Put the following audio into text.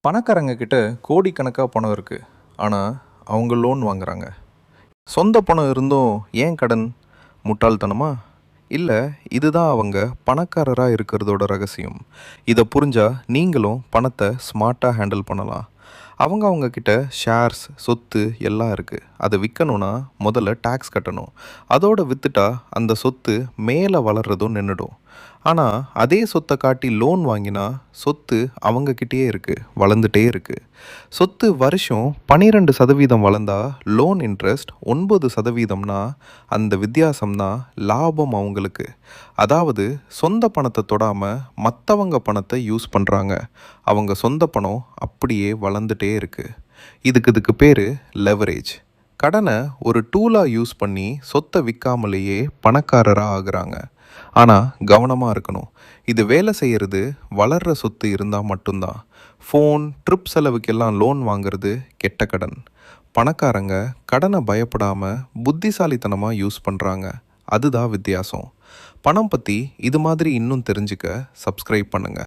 பணக்காரங்க கிட்ட கோடிக்கணக்காக பணம் இருக்குது. ஆனால் அவங்க லோன் வாங்குறாங்க. சொந்த பணம் இருந்தும் ஏன் கடன்? முட்டாள்தனமா? இல்லை, இதுதான் அவங்க பணக்காரராக இருக்கிறதோட ரகசியம். இதை புரிஞ்சால் நீங்களும் பணத்தை ஸ்மார்ட்டாக ஹேண்டில் பண்ணலாம். அவங்க கிட்ட ஷேர்ஸ், சொத்து எல்லாம் இருக்குது. அதை விற்கணுன்னா முதல்ல டேக்ஸ் கட்டணும். அதோடு விற்றுட்டா அந்த சொத்து மேலே வளர்றதும் நின்றுடும். ஆனால் அதே சொத்தை காட்டி லோன் வாங்கினா சொத்து அவங்கக்கிட்டேயே இருக்குது, வளர்ந்துட்டே இருக்குது. சொத்து வருஷம் 12% வளர்ந்தா லோன் இன்ட்ரெஸ்ட் 9%னா அந்த வித்தியாசம்தான் லாபம் அவங்களுக்கு. அதாவது சொந்த பணத்தை தொடாமல் மற்றவங்க பணத்தை யூஸ் பண்ணுறாங்க. அவங்க சொந்த பணம் அப்படியே வளர்ந்துட்டே இருக்குது. இதுக்கு பேர் லெவரேஜ். கடனை ஒரு டூலாக யூஸ் பண்ணி சொத்தை விற்காமலேயே பணக்காரராக ஆகுறாங்க. ஆனால் கவனமாக இருக்கணும். இது வேலை செய்கிறது வளர்கிற சொத்து இருந்தால் மட்டும்தான். ஃபோன், ட்ரிப் செலவுக்கெல்லாம் லோன் வாங்கிறது கெட்ட கடன். பணக்காரங்க கடனை பயப்படாமல் புத்திசாலித்தனமாக யூஸ் பண்ணுறாங்க. அதுதான் வித்தியாசம். பணம் பற்றி இது மாதிரி இன்னும் தெரிஞ்சுக்க சப்ஸ்கிரைப் பண்ணுங்கள்.